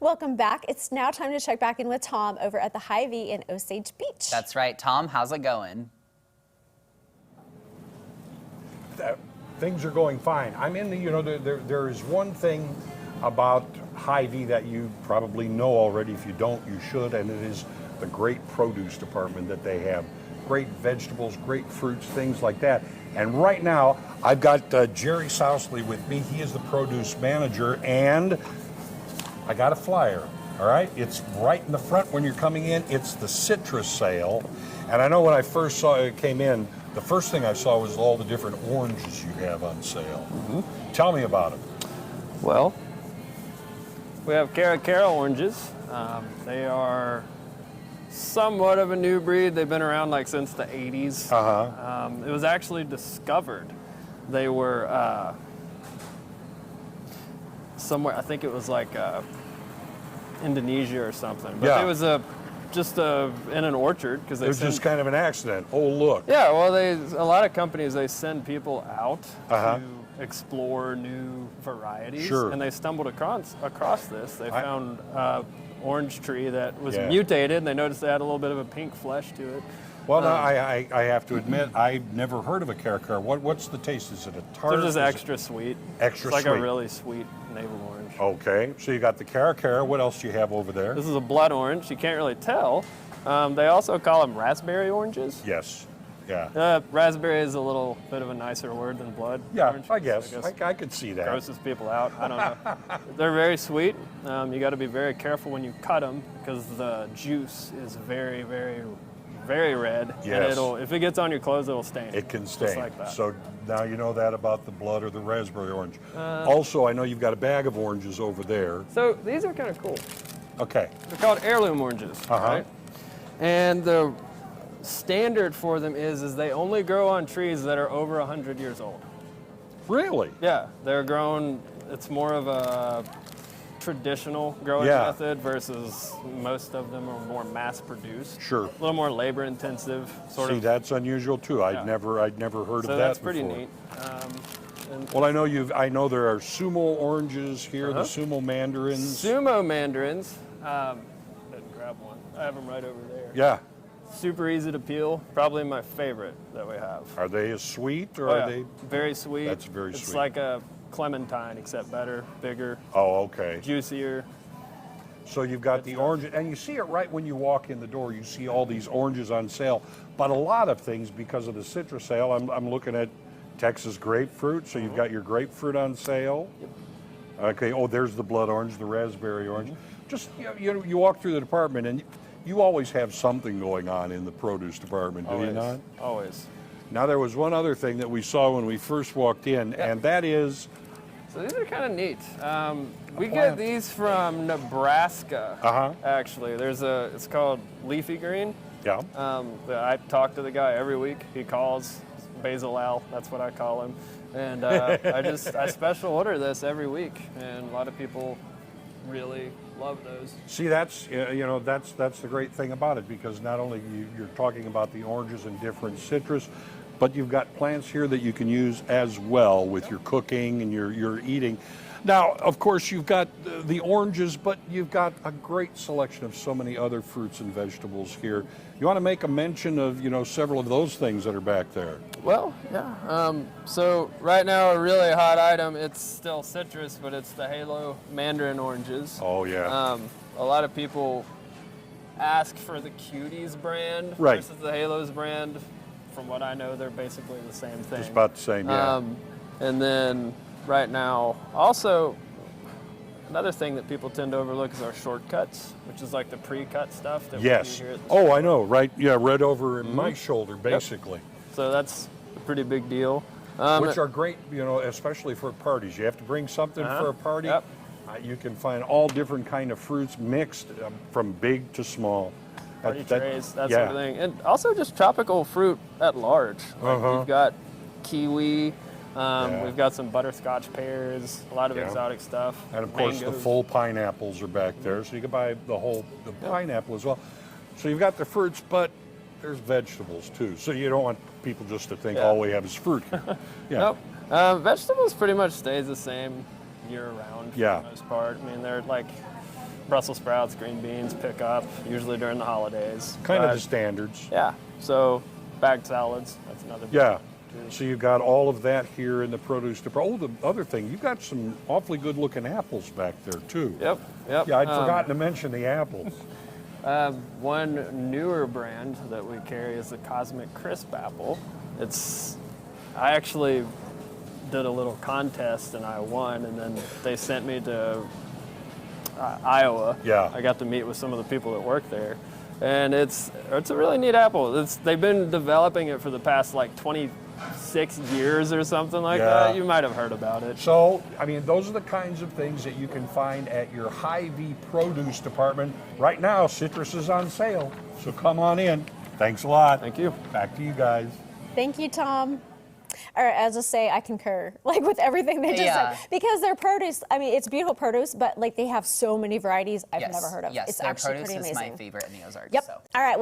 Welcome back. It's now time to check back in with Tom over at the Hy-Vee in Osage Beach. That's right. Tom, how's it going? Things are going fine. I'm in the, there is one thing about Hy-Vee that you probably know already. If you don't, you should, and it is the great produce department that they have. Great vegetables, great fruits, things like that. And right now, I've got Jerry Sousley with me. He is the produce manager, and I got a flyer, all right? It's right in the front when you're coming in. It's the citrus sale. And I know when I first came in, the first thing I saw was all the different oranges you have on sale. Mm-hmm. Tell me about them. Well, we have Cara oranges. They are somewhat of a new breed. They've been around like since the 80s. It was actually discovered. They were somewhere, I think it was like Indonesia or something. But it was just in an orchard because it was just kind of an accident. Oh, look. Yeah, well, a lot of companies, they send people out to explore new varieties. Sure. And they stumbled across this. They found orange tree that was mutated, and they noticed they had a little bit of a pink flesh to it. Well, now, I have to admit, I've never heard of a Cara. What's the taste? Is it a tart? They're just extra sweet. Extra sweet. It's like a really sweet navel orange. Okay, so you got the Cara. What else do you have over there? This is a blood orange. You can't really tell. They also call them raspberry oranges. Yes, yeah. Raspberry is a little bit of a nicer word than blood. Yeah, orange. I guess. I could see that. Grosses people out. I don't know. They're very sweet. You got to be very careful when you cut them because the juice is very, very, very red. Yes. And if it gets on your clothes, it'll stain. It can stain. Just like that. So now you know that about the blood or the raspberry orange. Also, I know you've got a bag of oranges over there. So these are kind of cool. Okay. They're called heirloom oranges, right? And the standard for them is they only grow on trees that are over 100 years old. Really? Yeah, they're grown, it's more of a traditional growing method versus most of them are more mass produced. Sure. A little more labor intensive sort of. See, that's unusual too. I'd never heard of that. So that's before. pretty neat. Well, I know there are sumo oranges here, the sumo mandarins. Sumo mandarins. Didn't grab one. I have them right over there. Yeah. Super easy to peel. Probably my favorite that we have. Are they as sweet or are they? Very sweet. That's very sweet. It's like a clementine, except better, bigger. Oh, okay. Juicier. So you've got the orange, and you see it right when you walk in the door. You see all these oranges on sale. But a lot of things, because of the citrus sale, I'm looking at Texas grapefruit. So you've got your grapefruit on sale. Yep. Okay. Oh, there's the blood orange, the raspberry orange. Just you walk through the department, and you always have something going on in the produce department, do you not? Always. Now there was one other thing that we saw when we first walked in, and that is. So these are kind of neat. We get these from Nebraska. Actually, it's called leafy green. Yeah. I talk to the guy every week. He calls Basil Al. That's what I call him. And I special order this every week, and a lot of people really love those. See, that's that's the great thing about it, because not only you're talking about the oranges and different citrus, but you've got plants here that you can use as well with your cooking and your eating. Now, of course, you've got the oranges, but you've got a great selection of so many other fruits and vegetables here. You want to make a mention of several of those things that are back there? Well, yeah. So right now, a really hot item. It's still citrus, but it's the Halo Mandarin oranges. Oh yeah. A lot of people ask for the Cuties brand versus the Halos brand. From what I know, they're basically the same thing. It's about the same, yeah. And then right now, also, another thing that people tend to overlook is our shortcuts, which is like the pre-cut stuff that we do here at the I know, right? Yeah, right over my shoulder, basically. Yep. So that's a pretty big deal. Which are great, especially for parties. You have to bring something for a party. Yep. You can find all different kind of fruits mixed from big to small. Party trays, that sort of thing. And also just tropical fruit at large. We've got kiwi, we've got some butterscotch pears, a lot of exotic stuff. And of course the full pineapples are back there, so you can buy the pineapple as well. So you've got the fruits, but there's vegetables too. So you don't want people just to think all we have is fruit. Nope. Vegetables pretty much stays the same year round for the most part. I mean, they're like Brussels sprouts, green beans pick up, usually during the holidays. Kind of But, the standards. yeah, so bagged salads, that's another big Yeah. too. So you've got all of that here in the produce department. Oh, the other thing, you've got some awfully good looking apples back there too. Yep. Yeah, I'd forgotten to mention the apples. One newer brand that we carry is the Cosmic Crisp apple. I actually did a little contest and I won, and then they sent me to Iowa. Yeah. I got to meet with some of the people that work there, and it's a really neat apple. They've been developing it for the past like 26 years or something like Yeah. that. You might have heard about it. So, I mean, those are the kinds of things that you can find at your Hy-Vee produce department. Right now, citrus is on sale, so come on in. Thanks a lot. Thank you. Back to you guys. Thank you, Tom. All right, I'll just say I concur, like with everything they just Yeah. said, because their produce. I mean, it's beautiful produce, but like they have so many varieties I've Yes, never heard of. Yes, It's their actually produce pretty is amazing. my favorite in the Ozarks. Yep. So. All right. Well,